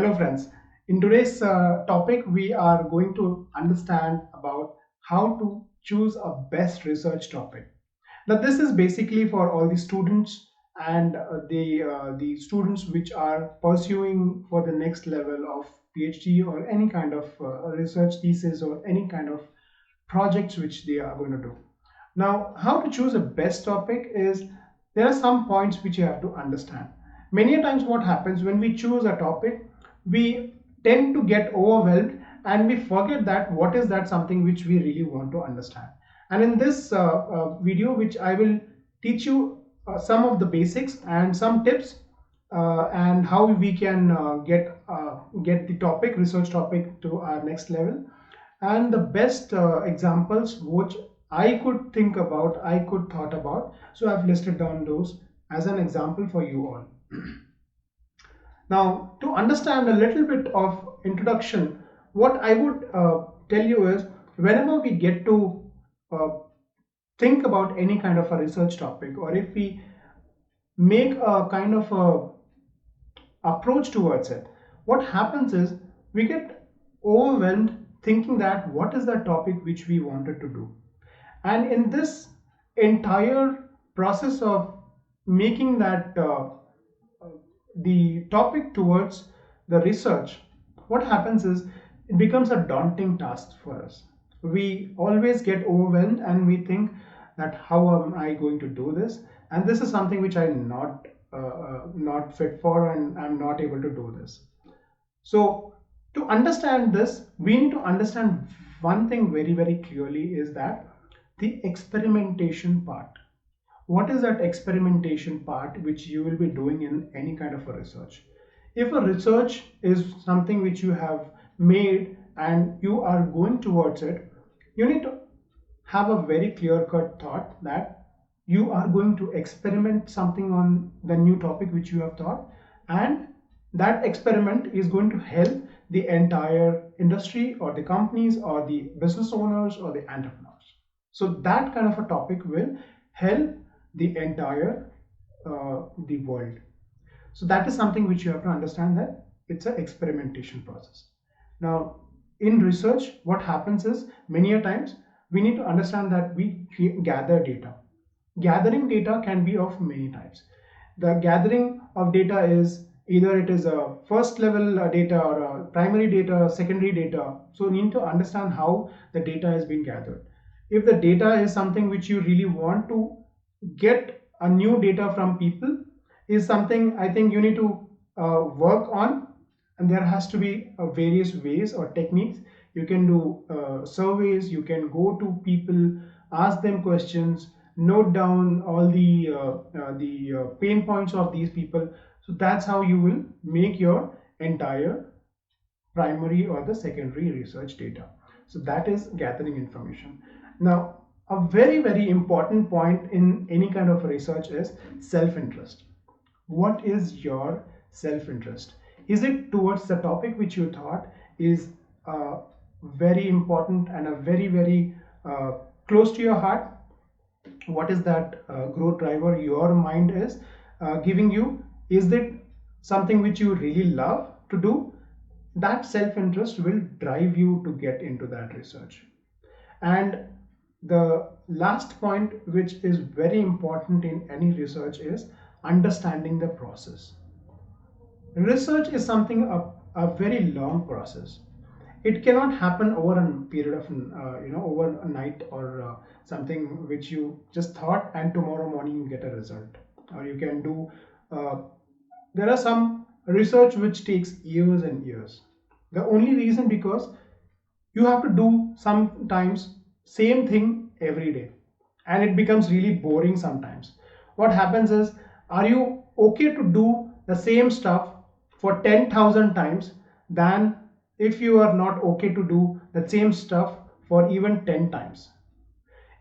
Hello friends. In today's topic, we are going to understand about how to choose a best research topic. Now, this is basically for all the students and the students which are pursuing for the next level of PhD or any kind of research thesis or any kind of projects which they are going to do. Now, how to choose a best topic is there are some points which you have to understand. Many a times, what happens when we choose a topic, we tend to get overwhelmed and we forget that what is that something which we really want to understand. And in this video, which I will teach you some of the basics and some tips and how we can get the topic, research topic to our next level. And the best examples which I could think about, I could thought about. So I've listed down those as an example for you all. Now, to understand a little bit of introduction, what I would tell you is whenever we get to uh, think about any kind of a research topic, or if we make a kind of a approach towards it, what happens is we get overwhelmed thinking that what is the topic which we wanted to do. And in this entire process of making that the topic towards the research, what happens is it becomes a daunting task for us. We always get overwhelmed and we think that how am I going to do this? And this is something which I'm not fit for, and I'm not able to do this. So to understand this, we need to understand one thing very, very clearly is that the experimentation part. What is that experimentation part which you will be doing in any kind of a research? If a research is something which you have made and you are going towards it, you need to have a very clear cut thought that you are going to experiment something on the new topic which you have thought, and that experiment is going to help the entire industry or the companies or the business owners or the entrepreneurs. So that kind of a topic will help the entire the world. So that is something which you have to understand, that it's an experimentation process. Now, in research, what happens is many a times we need to understand that we gather data. Gathering data can be of many types. The gathering of data is either it is a first level data or a primary data, secondary data. So you need to understand how the data is being gathered. If the data is something which you really want to get a new data from people, is something I think you need to work on, and there has to be various ways or techniques. You can do surveys, you can go to people, ask them questions, note down all the pain points of these people. So that's how you will make your entire primary or the secondary research data. So that is gathering information. Now, a very, very important point in any kind of research is self-interest. What is your self-interest? Is it towards the topic which you thought is very important and a very, very close to your heart? What is that growth driver your mind is giving you? Is it something which you really love to do? That self-interest will drive you to get into that research. And the last point which is very important in any research is understanding the process. Research is something a very long process. It cannot happen over a period of over a night, or something which you just thought and tomorrow morning you get a result. Or you can do there are some research which takes years and years. The only reason because you have to do sometimes same thing every day, and it becomes really boring sometimes. What happens is, are you okay to do the same stuff for 10,000 times than if you are not okay to do the same stuff for even 10 times?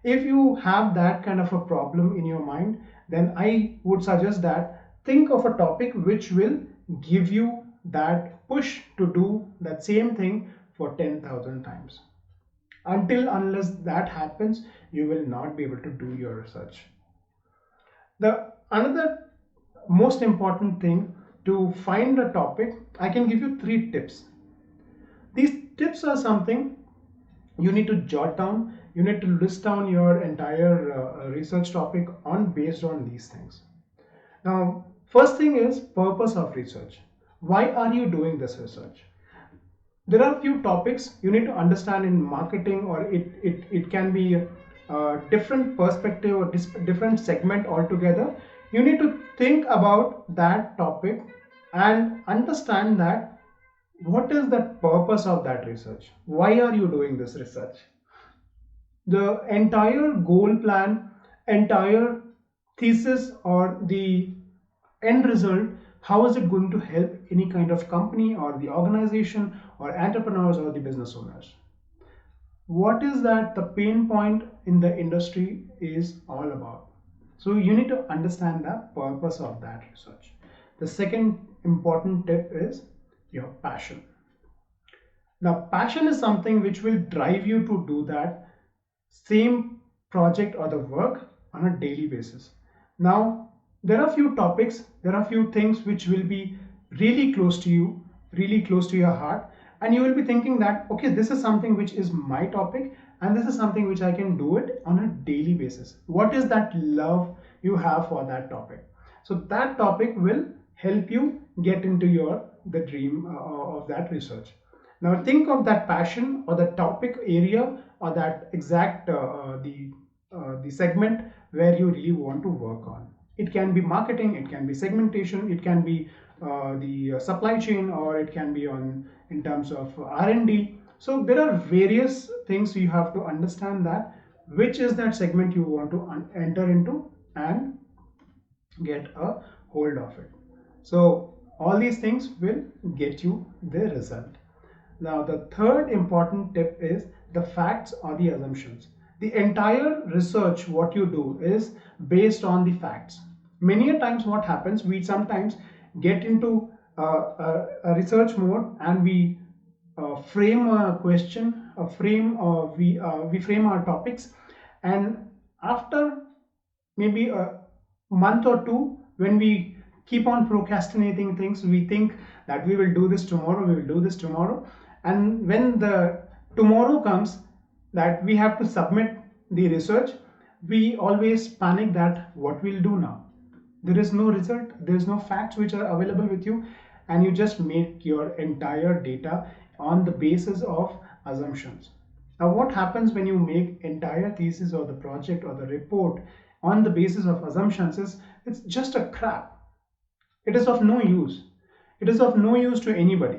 If you have that kind of a problem in your mind, then I would suggest that think of a topic which will give you that push to do that same thing for 10,000 times. Until unless that happens, you will not be able to do your research. The another most important thing to find a topic, I can give you 3 tips. These tips are something you need to jot down. You need to list down your entire research topic on based on these things. Now, first thing is purpose of research. Why are you doing this research? There are few topics you need to understand in marketing, or it can be a different perspective or different segment altogether. You need to think about that topic and understand that what is the purpose of that research? Why are you doing this research? The entire goal plan, entire thesis, or the end result, how is it going to help any kind of company or the organization or entrepreneurs or the business owners? What is that the pain point in the industry is all about? So you need to understand the purpose of that research. The second important tip is your passion. Now, passion is something which will drive you to do that same project or the work on a daily basis. Now, there are few topics, there are few things which will be really close to you, really close to your heart, and you will be thinking that, okay, this is something which is my topic, and this is something which I can do it on a daily basis. What is that love you have for that topic? So that topic will help you get into the dream of that research. Now think of that passion or the topic area or that exact the segment where you really want to work on. It can be marketing, it can be segmentation, it can be the supply chain, or it can be on in terms of R&D. So there are various things you have to understand that which is that segment you want to enter into and get a hold of it. So all these things will get you the result. Now, the third important tip is the facts or the assumptions. The entire research, what you do is based on the facts. Many a times what happens, we sometimes get into a research mode and we frame a question, we frame our topics, and after maybe a month or two, when we keep on procrastinating things, we think that we will do this tomorrow, we will do this tomorrow, and when the tomorrow comes that we have to submit the research, we always panic that what we'll do now. There is no result, there is no facts which are available with you, and you just make your entire data on the basis of assumptions. Now what happens when you make entire thesis or the project or the report on the basis of assumptions is it's just a crap. It is of no use. It is of no use to anybody.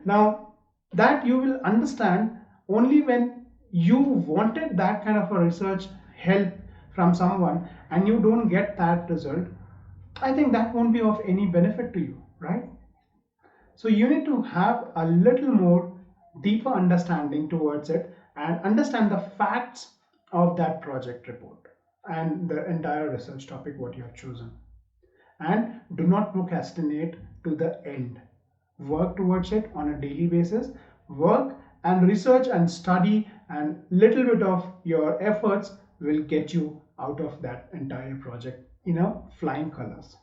Now that you will understand only when you wanted that kind of a research help from someone and you don't get that result. I think that won't be of any benefit to you, right? So you need to have a little more deeper understanding towards it and understand the facts of that project report and the entire research topic what you have chosen. And do not procrastinate to the end. Work towards it on a daily basis. Work and research and study, and little bit of your efforts will get you out of that entire project in a flying colors.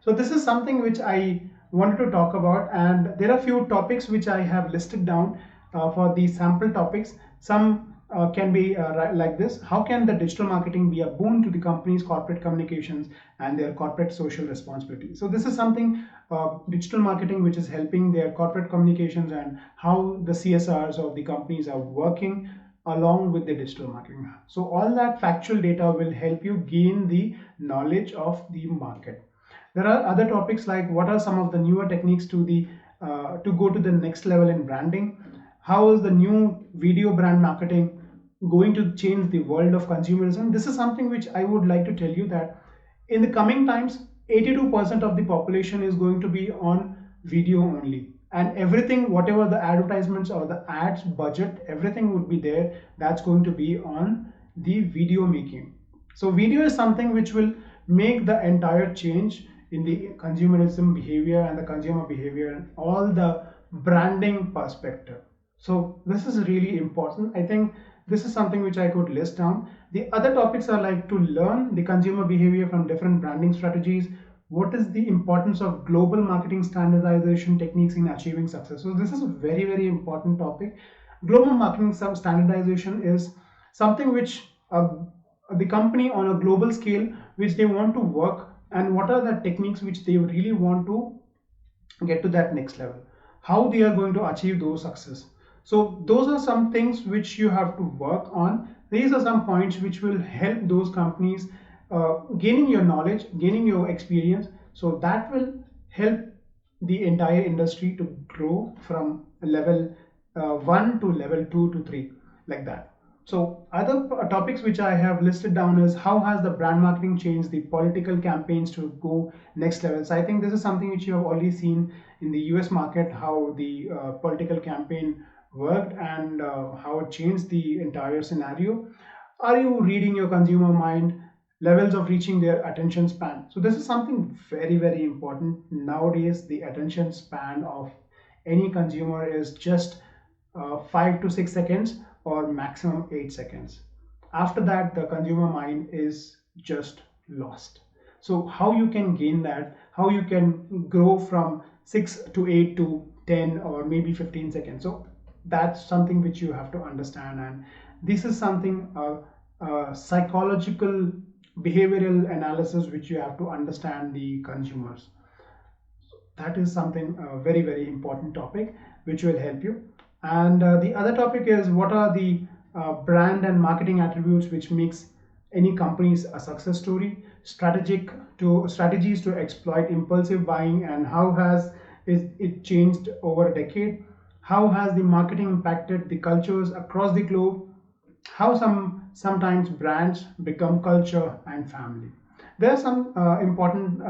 So this is something which I wanted to talk about, and there are few topics which I have listed down for the sample topics. Some can be like this: how can the digital marketing be a boon to the company's corporate communications and their corporate social responsibility? So this is something digital marketing which is helping their corporate communications and how the CSRs of the companies are working along with the digital marketing. So all that factual data will help you gain the knowledge of the market. There are other topics like what are some of the newer techniques to go to the next level in branding. How is the new video brand marketing going to change the world of consumerism? This is something which I would like to tell you that in the coming times, 82% of the population is going to be on video only. And everything, whatever the advertisements or the ads budget, everything would be there. That's going to be on the video making. So video is something which will make the entire change in the consumerism behavior and the consumer behavior and all the branding perspective. So this is really important. I think this is something which I could list down. The other topics are like to learn the consumer behavior from different branding strategies, what is the importance of global marketing standardization techniques in achieving success. So this is a very, very important topic. Global marketing standardization is something which the company on a global scale which they want to work, and what are the techniques which they really want to get to that next level, how they are going to achieve those success. So those are some things which you have to work on. These are some points which will help those companies gaining your knowledge, gaining your experience, so that will help the entire industry to grow from level 1 to level 2 to 3, like that. So other topics which I have listed down is how has the brand marketing changed the political campaigns to go next level. So I think this is something which you have already seen in the US market, how the political campaign worked and how it changed the entire scenario. Are you reading your consumer mind? Levels of reaching their attention span. So this is something very, very important. Nowadays, the attention span of any consumer is just 5 to 6 seconds or maximum 8 seconds. After that, the consumer mind is just lost. So how you can gain that, how you can grow from 6 to 8 to 10 or maybe 15 seconds. So that's something which you have to understand, and this is something psychological behavioral analysis which you have to understand the consumers. That is something very, very important topic which will help you. And the other topic is what are the brand and marketing attributes which makes any companies a success story, strategies to exploit impulsive buying, and how has it changed over a decade, how has the marketing impacted the cultures across the globe, how sometimes brands become culture and family. There are some important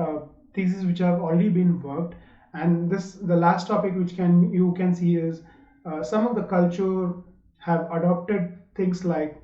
theses which have already been worked, and this the last topic which can you can see is some of the culture have adopted things like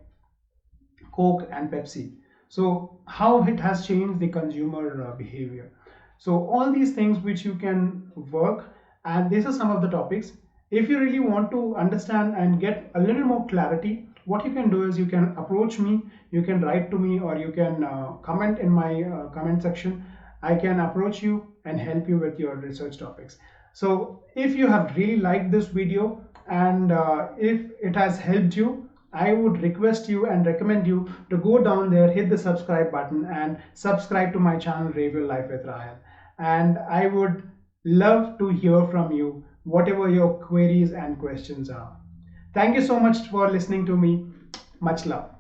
Coke and Pepsi. So how it has changed the consumer behavior. So all these things which you can work, and these are some of the topics. If you really want to understand and get a little more clarity, what you can do is you can approach me, you can write to me, or you can comment in my comment section. I can approach you and help you with your research topics. So if you have really liked this video and if it has helped you, I would request you and recommend you to go down there, hit the subscribe button and subscribe to my channel Rave Life with Rahel. And I would love to hear from you, whatever your queries and questions are. Thank you so much for listening to me. Much love.